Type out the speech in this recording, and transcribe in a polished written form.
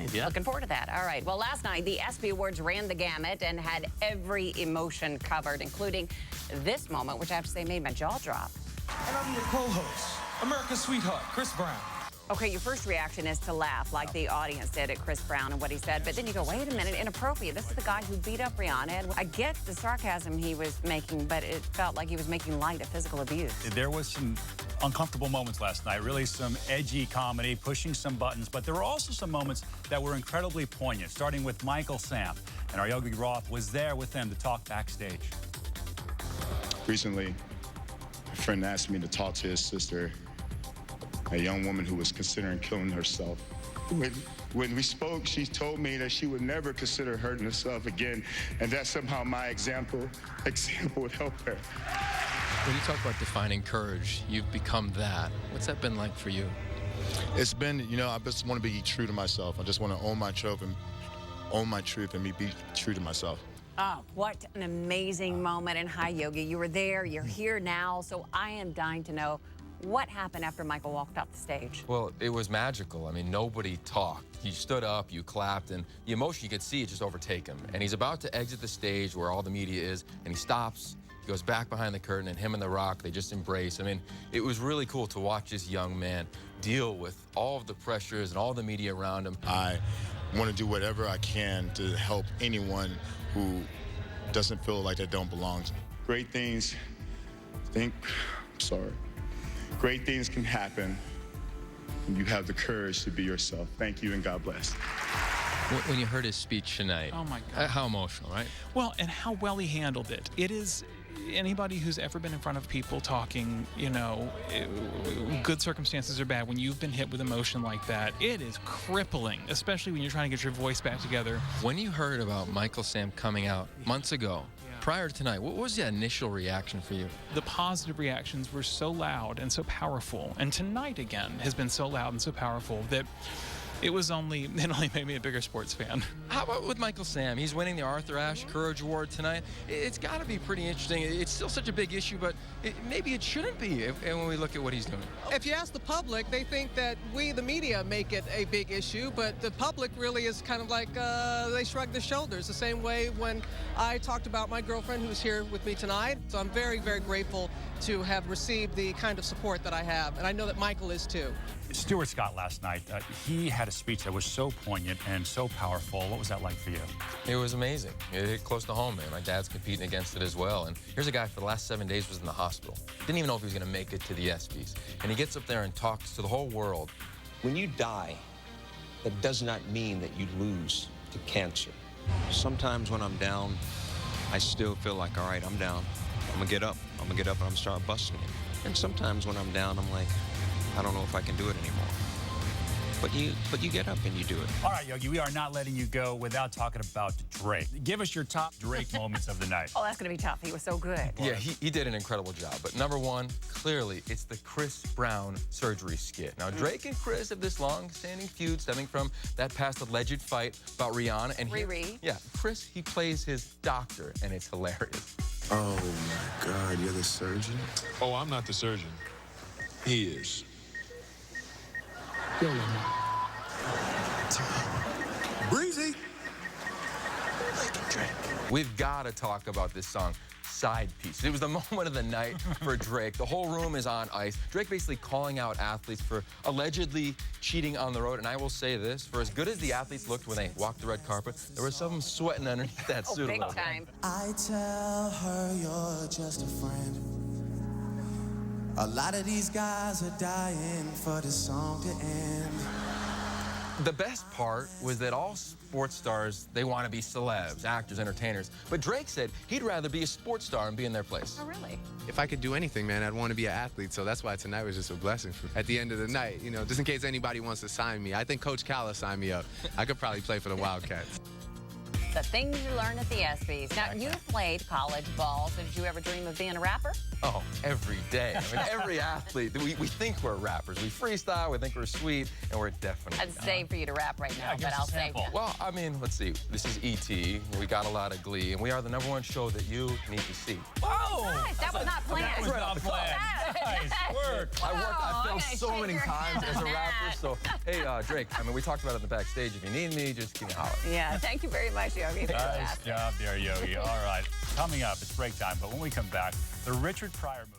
nice. Yeah. Looking forward to that. All right. Well, last night, the ESPY Awards ran the gamut and had every emotion covered, including this moment, which I have to say made my jaw drop. And I'm your co-host, America's sweetheart, Chris Brown. Okay, your first reaction is to laugh like the audience did at Chris Brown and what he said, but then you go, wait a minute, inappropriate. This is the guy who beat up Rihanna. And I get the sarcasm he was making, but it felt like he was making light of physical abuse. There was some uncomfortable moments last night, really some edgy comedy, pushing some buttons, but there were also some moments that were incredibly poignant, starting with Michael Sam. And our Yogi Roth was there with them to talk backstage. Recently, a friend asked me to talk to his sister, a young woman who was considering killing herself. When we spoke, she told me that she would never consider hurting herself again, and that somehow my example would help her. When you talk about defining courage, you've become that. What's that been like for you? It's been, I just want to be true to myself. I just want to own my truth and be true to myself. Oh, what an amazing moment. And hi, Yogi, you were there, you're here now, so I am dying to know what happened after Michael walked off the stage. Well, it was magical. I mean, nobody talked. He stood up, you clapped, and the emotion you could see it just overtake him. And he's about to exit the stage where all the media is, and he stops, he goes back behind the curtain, and him and The Rock, they just embrace. I mean, it was really cool to watch this young man deal with all of the pressures and all the media around him. I want to do whatever I can to help anyone who doesn't feel like they don't belong. Great things, Great things can happen when you have the courage to be yourself. Thank you and God bless. When you heard his speech tonight, Oh my God. How emotional, right? Well, and how well he handled it. It is, anybody who's ever been in front of people talking, good circumstances or bad, when you've been hit with emotion like that, it is crippling, especially when you're trying to get your voice back together. When you heard about Michael Sam coming out months ago, prior to tonight, what was the initial reaction for you? The positive reactions were so loud and so powerful, and tonight again has been so loud and so powerful that it only made me a bigger sports fan. How about with Michael Sam? He's winning the Arthur Ashe Courage Award tonight. It's got to be pretty interesting. It's still such a big issue, but maybe it shouldn't be when we look at what he's doing. If you ask the public, they think that we, the media, make it a big issue, but the public really is kind of like, they shrug their shoulders the same way when I talked about my girlfriend who's here with me tonight. So I'm very, very grateful to have received the kind of support that I have, and I know that Michael is too. Stuart Scott last night, he had a speech that was so poignant and so powerful. What was that like for you? It was amazing. It hit close to home, man. My dad's competing against it as well. And here's a guy for the last 7 days was in the hospital. Didn't even know if he was going to make it to the ESPYs. And he gets up there and talks to the whole world. When you die, that does not mean that you lose to cancer. Sometimes when I'm down, I still feel like, all right, I'm down. I'm going to get up. I'm going to get up and I'm going to start busting it. And sometimes when I'm down, I'm like, I don't know if I can do it anymore. But you get up and you do it. All right, Yogi, we are not letting you go without talking about Drake. Give us your top Drake moments of the night. Oh, that's going to be tough. He was so good. Yeah, he did an incredible job. But number one, clearly, it's the Chris Brown surgery skit. Now, Drake and Chris have this long-standing feud stemming from that past alleged fight about Rihanna. And Riri. Yeah, Chris, he plays his doctor, and it's hilarious. Oh, my God, you're the surgeon? Oh, I'm not the surgeon. He is. Breezy! We've got to talk about this song, Side Piece. It was the moment of the night for Drake. The whole room is on ice. Drake basically calling out athletes for allegedly cheating on the road. And I will say this, for as good as the athletes looked when they walked the red carpet, there was some sweating underneath that suit. Big time. I tell her you're just a friend. A lot of these guys are dying for the song to end. The best part was that all sports stars, they want to be celebs, actors, entertainers. But Drake said he'd rather be a sports star and be in their place. Oh, really? If I could do anything, man, I'd want to be an athlete. So that's why tonight was just a blessing for me. At the end of the night, just in case anybody wants to sign me, I think Coach Cal will sign me up. I could probably play for the Wildcats. The things you learn at the ESPYs. Now, you played college ball, so did you ever dream of being a rapper? Oh, every day. I mean, every athlete, we think we're rappers. We freestyle, we think we're sweet, and we're definitely I'd say for you to rap right now, but I'll save you. Well, I mean, let's see. This is E.T. We got a lot of glee, and we are the #1 show that you need to see. Oh, nice. That was not planned. That was not planned. Nice work. I failed so many times as a rapper, so, hey, Drake, I mean, we talked about it in the backstage. If you need me, just give me a holler. Yeah, thank you very much, Yogi. Nice job there, Yogi. All right, coming up, it's break time, but when we come back, the Richard Pryor movie.